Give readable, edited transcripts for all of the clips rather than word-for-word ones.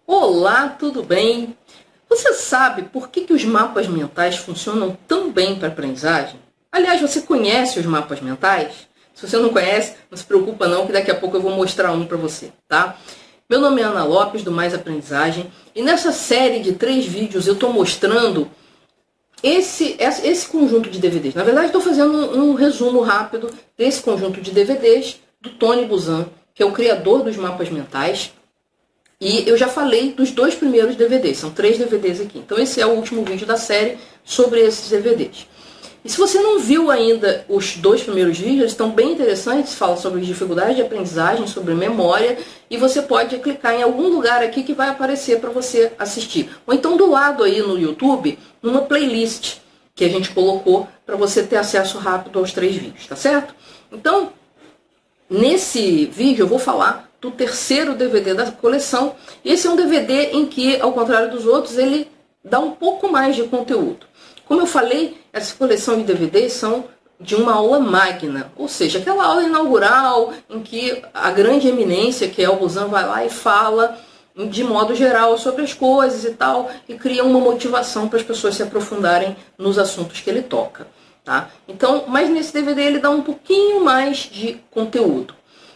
Olá, tudo bem? Você sabe por que os mapas mentais funcionam tão bem para a aprendizagem? Aliás, você conhece os mapas mentais? Se você não conhece, não se preocupa não, que daqui a pouco eu vou mostrar um para você, tá? Meu nome é Ana Lopes, do Mais Aprendizagem, e nessa série de 3 vídeos eu estou mostrando esse conjunto de DVDs. Na verdade, estou fazendo um resumo rápido desse conjunto de DVDs do Tony Buzan, que é o criador dos mapas mentais. E eu já falei dos 2 primeiros DVDs, são 3 DVDs aqui. Então esse é o último vídeo da série sobre esses DVDs. E se você não viu ainda os 2 primeiros vídeos, eles estão bem interessantes, falam sobre dificuldade de aprendizagem, sobre memória, e você pode clicar em algum lugar aqui que vai aparecer para você assistir. Ou então do lado aí no YouTube, numa playlist que a gente colocou para você ter acesso rápido aos 3 vídeos, tá certo? Então, nesse vídeo eu vou falar do terceiro DVD da coleção. Esse é um DVD em que, ao contrário dos outros, ele dá um pouco mais de conteúdo. Como eu falei, essa coleção de DVDs são de uma aula magna, ou seja, aquela aula inaugural em que a grande eminência, que é o Buzan, vai lá e fala de modo geral sobre as coisas e tal, e cria uma motivação para as pessoas se aprofundarem nos assuntos que ele toca. Tá? Então, mas nesse DVD ele dá um pouquinho mais de conteúdo.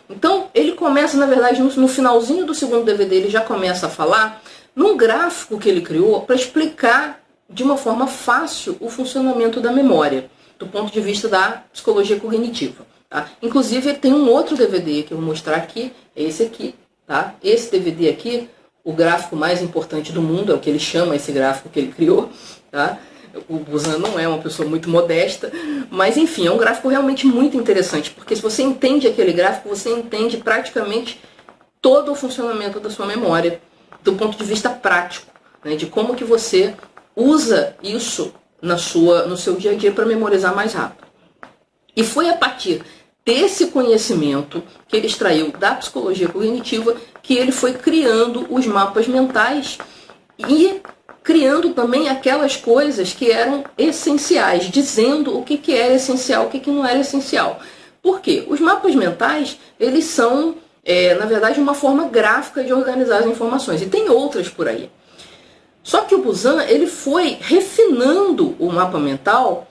Então, ele começa, na verdade, no finalzinho do segundo DVD, ele já começa a falar num gráfico que ele criou para explicar de uma forma fácil o funcionamento da memória, do ponto de vista da psicologia cognitiva. Tá? Inclusive, tem um outro DVD que eu vou mostrar aqui, é esse aqui. Tá? Esse DVD aqui, o gráfico mais importante do mundo, é o que ele chama esse gráfico que ele criou. Tá? O Buzan não é uma pessoa muito modesta, mas enfim, é um gráfico realmente muito interessante, porque se você entende aquele gráfico, você entende praticamente todo o funcionamento da sua memória, do ponto de vista prático, né, de como que você usa isso no seu dia a dia para memorizar mais rápido. E foi a partir desse conhecimento que ele extraiu da psicologia cognitiva que ele foi criando os mapas mentais e criando também aquelas coisas que eram essenciais, dizendo o que era essencial, o que não era essencial. Por quê? Os mapas mentais, eles são, na verdade, uma forma gráfica de organizar as informações. E tem outras por aí. Só que o Buzan, ele foi refinando o mapa mental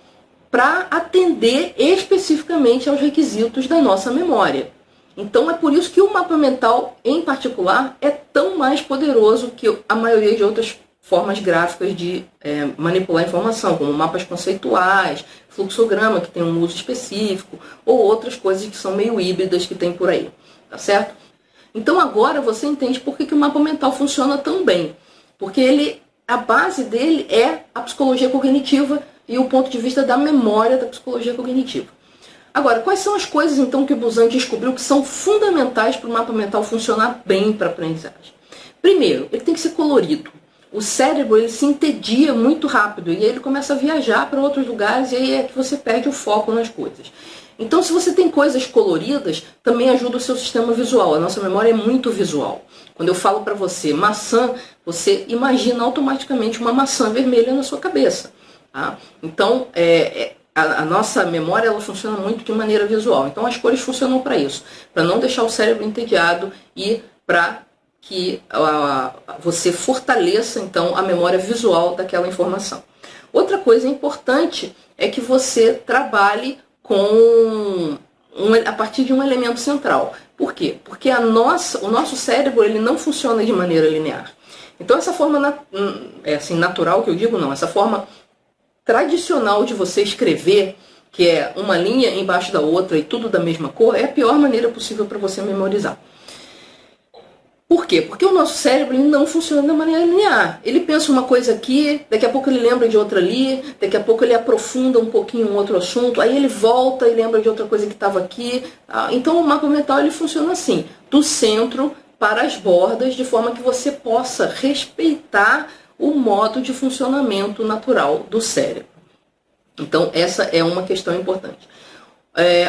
para atender especificamente aos requisitos da nossa memória. Então é por isso que o mapa mental, em particular, é tão mais poderoso que a maioria de outras formas gráficas de manipular informação, como mapas conceituais, fluxograma, que tem um uso específico, ou outras coisas que são meio híbridas que tem por aí, tá certo? Então agora você entende por que o mapa mental funciona tão bem. Porque a base dele é a psicologia cognitiva e o ponto de vista da memória da psicologia cognitiva. Agora, quais são as coisas então que o Buzan descobriu que são fundamentais para o mapa mental funcionar bem para a aprendizagem? Primeiro, ele tem que ser colorido. O cérebro, ele se entedia muito rápido e aí ele começa a viajar para outros lugares e aí é que você perde o foco nas coisas. Então, se você tem coisas coloridas, também ajuda o seu sistema visual. A nossa memória é muito visual. Quando eu falo para você maçã, você imagina automaticamente uma maçã vermelha na sua cabeça. Tá? Então, a nossa memória ela funciona muito de maneira visual. Então, as cores funcionam para isso. Para não deixar o cérebro entediado e para que você fortaleça, então, a memória visual daquela informação. Outra coisa importante é que você trabalhe a partir de um elemento central. Por quê? Porque o nosso cérebro ele não funciona de maneira linear. Então, essa forma natural que eu digo, não, essa forma tradicional de você escrever, que é uma linha embaixo da outra e tudo da mesma cor, é a pior maneira possível para você memorizar. Por quê? Porque o nosso cérebro ele não funciona de maneira linear. Ele pensa uma coisa aqui, daqui a pouco ele lembra de outra ali, daqui a pouco ele aprofunda um pouquinho um outro assunto, aí ele volta e lembra de outra coisa que estava aqui. Então o mapa mental ele funciona assim, do centro para as bordas, de forma que você possa respeitar o modo de funcionamento natural do cérebro. Então essa é uma questão importante.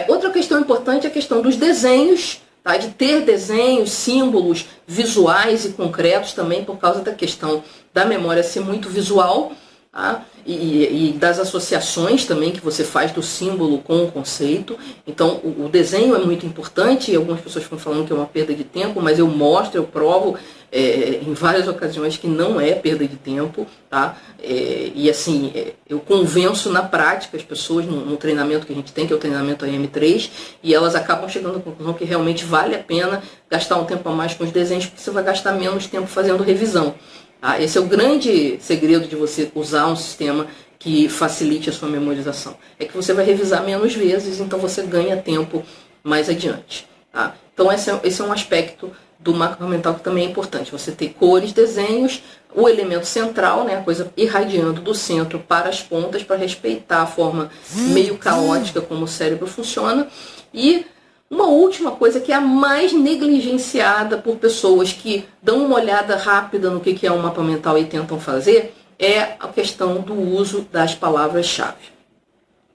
Outra questão importante é a questão dos desenhos, de ter desenhos, símbolos visuais e concretos também, por causa da questão da memória ser muito visual, tá? E das associações também que você faz do símbolo com o conceito. Então o desenho é muito importante, e algumas pessoas ficam falando que é uma perda de tempo, mas eu mostro, eu provo em várias ocasiões que não é perda de tempo, tá? E assim, eu convenço na prática as pessoas no treinamento que a gente tem, que é o treinamento AM3, e elas acabam chegando à conclusão que realmente vale a pena gastar um tempo a mais com os desenhos, porque você vai gastar menos tempo fazendo revisão. Tá? Esse é o grande segredo de você usar um sistema que facilite a sua memorização. É que você vai revisar menos vezes, então você ganha tempo mais adiante. Tá? Então esse é um aspecto do mapa mental que também é importante. Você ter cores, desenhos, o elemento central, né, a coisa irradiando do centro para as pontas, para respeitar a forma meio caótica como o cérebro funciona. E uma última coisa que é a mais negligenciada por pessoas que dão uma olhada rápida no que é um mapa mental e tentam fazer, é a questão do uso das palavras-chave.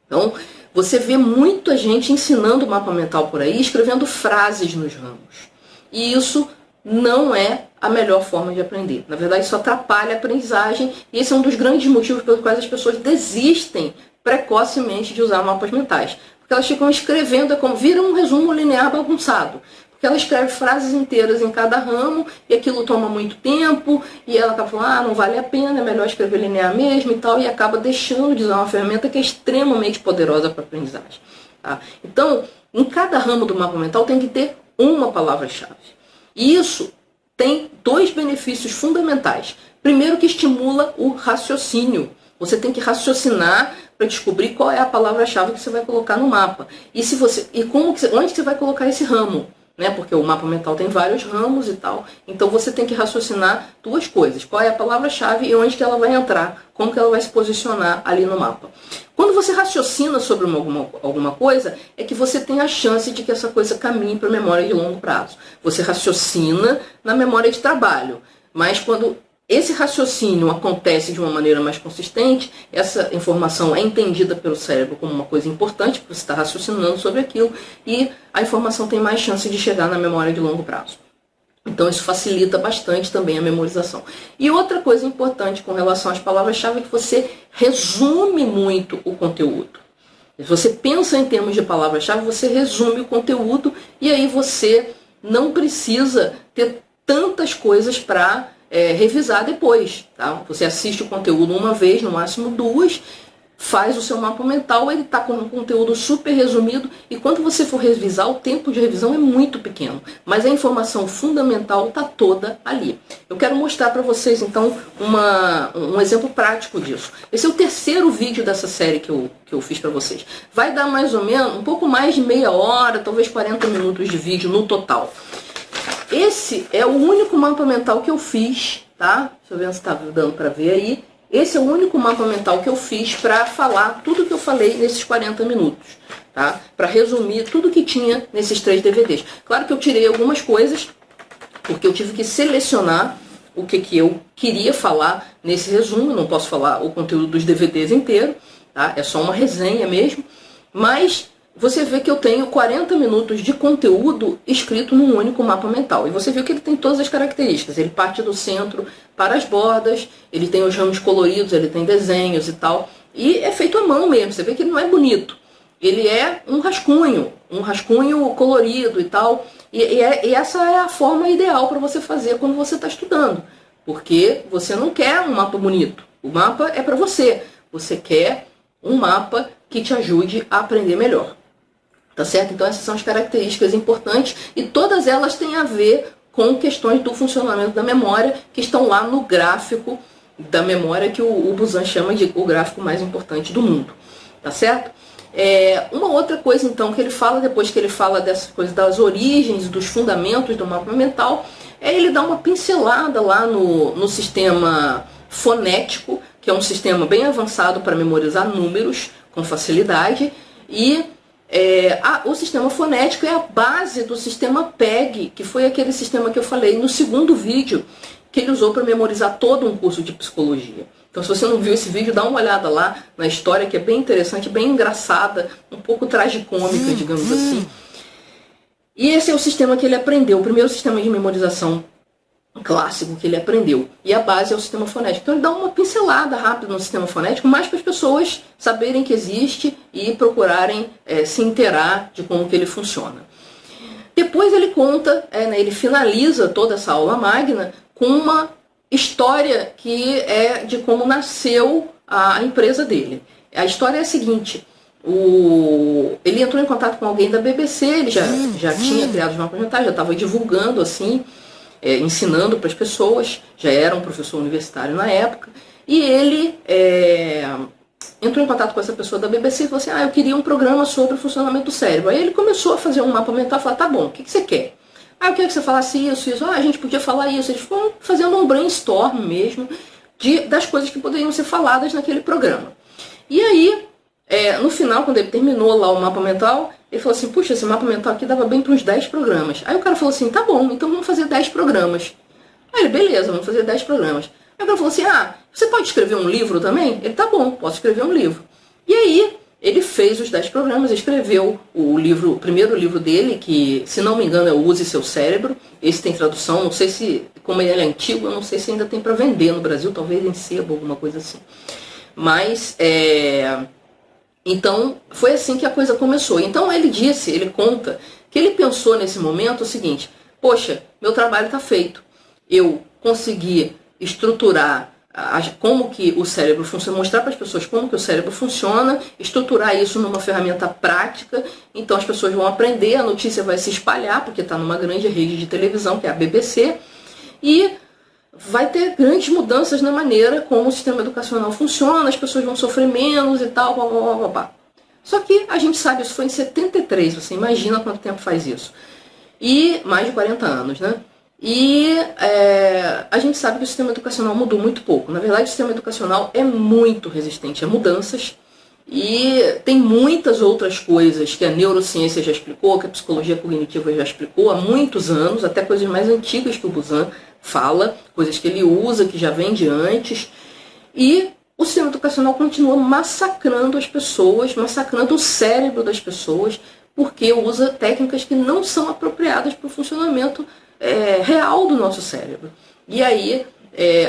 Então, você vê muita gente ensinando o mapa mental por aí, escrevendo frases nos ramos. E isso não é a melhor forma de aprender. Na verdade, isso atrapalha a aprendizagem e esse é um dos grandes motivos pelos quais as pessoas desistem precocemente de usar mapas mentais. Porque elas ficam escrevendo, vira um resumo linear bagunçado. Porque ela escreve frases inteiras em cada ramo e aquilo toma muito tempo e ela acaba falando, não vale a pena, é melhor escrever linear mesmo e tal, e acaba deixando de usar uma ferramenta que é extremamente poderosa para a aprendizagem. Tá? Então, em cada ramo do mapa mental tem que ter uma palavra-chave. E isso tem dois benefícios fundamentais. Primeiro, que estimula o raciocínio. Você tem que raciocinar para descobrir qual é a palavra-chave que você vai colocar no mapa. Onde você vai colocar esse ramo? Né? Porque o mapa mental tem vários ramos e tal. Então você tem que raciocinar duas coisas. Qual é a palavra-chave e onde que ela vai entrar. Como que ela vai se posicionar ali no mapa. Quando você raciocina sobre alguma coisa, é que você tem a chance de que essa coisa caminhe para a memória de longo prazo. Você raciocina na memória de trabalho. Mas quando esse raciocínio acontece de uma maneira mais consistente, essa informação é entendida pelo cérebro como uma coisa importante, porque você está raciocinando sobre aquilo, e a informação tem mais chance de chegar na memória de longo prazo. Então isso facilita bastante também a memorização. E outra coisa importante com relação às palavras-chave é que você resume muito o conteúdo. Se você pensa em termos de palavra-chave, você resume o conteúdo e aí você não precisa ter tantas coisas para revisar depois. Tá? Você assiste o conteúdo uma vez, no máximo duas, faz o seu mapa mental, ele está com um conteúdo super resumido e quando você for revisar, o tempo de revisão é muito pequeno, mas a informação fundamental está toda ali. Eu quero mostrar para vocês então um exemplo prático disso. Esse é o terceiro vídeo dessa série que eu fiz para vocês. Vai dar mais ou menos um pouco mais de meia hora, talvez 40 minutos de vídeo no total. Esse é o único mapa mental que eu fiz, tá? Deixa eu ver se está dando para ver aí. Esse é o único mapa mental que eu fiz para falar tudo que eu falei nesses 40 minutos, tá? Para resumir tudo que tinha nesses 3 DVDs. Claro que eu tirei algumas coisas, porque eu tive que selecionar o que eu queria falar nesse resumo. Eu não posso falar o conteúdo dos DVDs inteiro, tá? É só uma resenha mesmo. Mas você vê que eu tenho 40 minutos de conteúdo escrito num único mapa mental. E você viu que ele tem todas as características. Ele parte do centro para as bordas, ele tem os ramos coloridos, ele tem desenhos e tal. E é feito à mão mesmo, você vê que ele não é bonito. Ele é um rascunho colorido e tal. E essa é a forma ideal para você fazer quando você está estudando. Porque você não quer um mapa bonito. O mapa é para você. Você quer um mapa que te ajude a aprender melhor. Tá certo? Então essas são as características importantes e todas elas têm a ver com questões do funcionamento da memória que estão lá no gráfico da memória que o Buzan chama de o gráfico mais importante do mundo. Tá certo? Uma outra coisa então que ele fala, depois que ele fala dessas coisas das origens, dos fundamentos do mapa mental, ele dá uma pincelada lá no sistema fonético, que é um sistema bem avançado para memorizar números com facilidade, e o sistema fonético é a base do sistema PEG, que foi aquele sistema que eu falei no segundo vídeo, que ele usou para memorizar todo um curso de psicologia. Então, se você não viu esse vídeo, dá uma olhada lá na história, que é bem interessante, bem engraçada, um pouco tragicômica, digamos assim. E esse é o sistema que ele aprendeu, o primeiro sistema de memorização clássico que ele aprendeu. E a base é o sistema fonético. Então ele dá uma pincelada rápida no sistema fonético, mais para as pessoas saberem que existe e procurarem se inteirar de como que ele funciona. Depois ele conta, ele finaliza toda essa aula magna com uma história que é de como nasceu a empresa dele. A história é a seguinte: ele entrou em contato com alguém da BBC, ele já tinha criado os mapas mentais, já estava divulgando assim, ensinando para as pessoas, já era um professor universitário na época, e ele entrou em contato com essa pessoa da BBC e falou assim: eu queria um programa sobre o funcionamento do cérebro. Aí ele começou a fazer um mapa mental e falou: tá bom, o que você quer? Eu queria que você falasse isso. A gente podia falar isso. Eles foram fazendo um brainstorm mesmo das coisas que poderiam ser faladas naquele programa. E aí, no final, quando ele terminou lá o mapa mental, ele falou assim: puxa, esse mapa mental aqui dava bem para uns 10 programas. Aí o cara falou assim: tá bom, então vamos fazer 10 programas. Aí ele: beleza, vamos fazer 10 programas. Aí o cara falou assim: você pode escrever um livro também? Ele: tá bom, posso escrever um livro. E aí, ele fez os 10 programas, escreveu o primeiro livro dele, que, se não me engano, é o Use Seu Cérebro. Esse tem tradução, não sei se, como ele é antigo, eu não sei se ainda tem para vender no Brasil, talvez em sebo, alguma coisa assim. Mas, então, foi assim que a coisa começou. Então, ele conta que ele pensou nesse momento o seguinte: poxa, meu trabalho está feito. Eu consegui estruturar como que o cérebro funciona, mostrar para as pessoas como que o cérebro funciona, estruturar isso numa ferramenta prática, então as pessoas vão aprender, a notícia vai se espalhar, porque está numa grande rede de televisão, que é a BBC, e vai ter grandes mudanças na maneira como o sistema educacional funciona, as pessoas vão sofrer menos e tal, blá, blá, blá, blá. Só que a gente sabe, isso foi em 73, você imagina quanto tempo faz isso. E mais de 40 anos, né? E a gente sabe que o sistema educacional mudou muito pouco. Na verdade, o sistema educacional é muito resistente a mudanças e tem muitas outras coisas que a neurociência já explicou, que a psicologia cognitiva já explicou há muitos anos, até coisas mais antigas que o Buzan fala, coisas que ele usa, que já vem de antes. E o sistema educacional continua massacrando as pessoas, massacrando o cérebro das pessoas, porque usa técnicas que não são apropriadas para o funcionamento real do nosso cérebro. E aí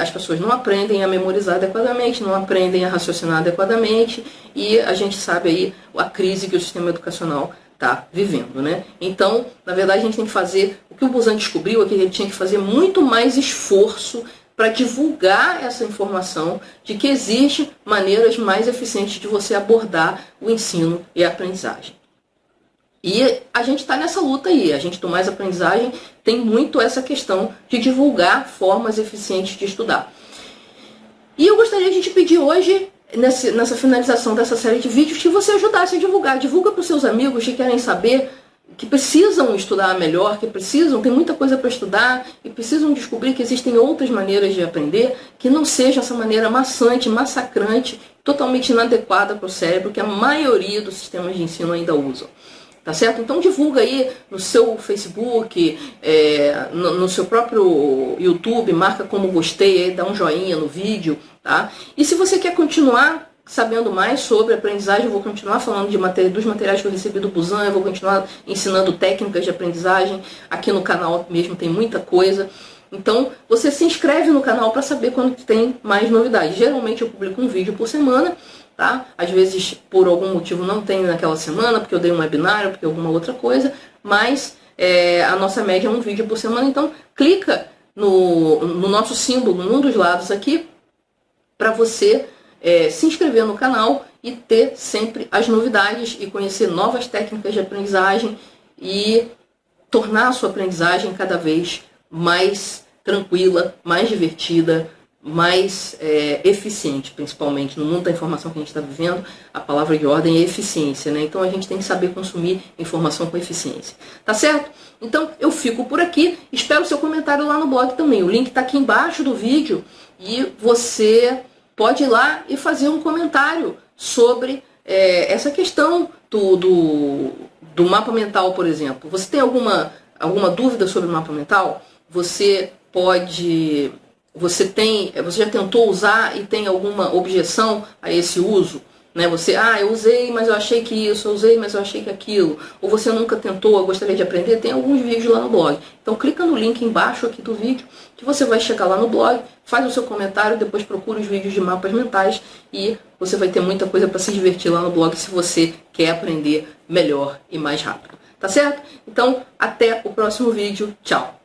as pessoas não aprendem a memorizar adequadamente, não aprendem a raciocinar adequadamente, e a gente sabe aí a crise que o sistema educacional está vivendo, né? Então, na verdade, a gente tem que fazer, o que o Buzan descobriu é que ele tinha que fazer muito mais esforço para divulgar essa informação de que existem maneiras mais eficientes de você abordar o ensino e a aprendizagem. E a gente está nessa luta aí, a gente do Mais Aprendizagem tem muito essa questão de divulgar formas eficientes de estudar. E eu gostaria de te pedir hoje, nessa finalização dessa série de vídeos, que você ajudasse a divulgar. Divulga para os seus amigos que querem saber, que precisam estudar melhor, que tem muita coisa para estudar e precisam descobrir que existem outras maneiras de aprender, que não seja essa maneira maçante, massacrante, totalmente inadequada para o cérebro, que a maioria dos sistemas de ensino ainda usam. Tá certo? Então divulga aí no seu Facebook, no seu próprio YouTube, marca como gostei, aí, dá um joinha no vídeo, tá? E se você quer continuar sabendo mais sobre aprendizagem, eu vou continuar falando dos materiais que eu recebi do Buzan, eu vou continuar ensinando técnicas de aprendizagem, aqui no canal mesmo tem muita coisa. Então você se inscreve no canal para saber quando tem mais novidades. Geralmente eu publico um vídeo por semana, tá? Às vezes, por algum motivo, não tem naquela semana, porque eu dei um webinário, porque alguma outra coisa, mas a nossa média é um vídeo por semana, então clica no nosso símbolo, num dos lados aqui, para você se inscrever no canal e ter sempre as novidades e conhecer novas técnicas de aprendizagem e tornar a sua aprendizagem cada vez mais tranquila, mais divertida, mais eficiente, principalmente no mundo da informação que a gente está vivendo. A palavra de ordem é eficiência, né? Então a gente tem que saber consumir informação com eficiência. Tá certo? Então eu fico por aqui, espero o seu comentário lá no blog também. O link está aqui embaixo do vídeo e você pode ir lá e fazer um comentário sobre essa questão do mapa mental, por exemplo. Você tem alguma dúvida sobre o mapa mental? Você já tentou usar e tem alguma objeção a esse uso? Né? Eu usei, mas eu achei que isso, eu usei, mas eu achei que aquilo. Ou você nunca tentou, eu gostaria de aprender, tem alguns vídeos lá no blog. Então clica no link embaixo aqui do vídeo, que você vai chegar lá no blog, faz o seu comentário, depois procura os vídeos de mapas mentais e você vai ter muita coisa para se divertir lá no blog se você quer aprender melhor e mais rápido. Tá certo? Então, até o próximo vídeo. Tchau!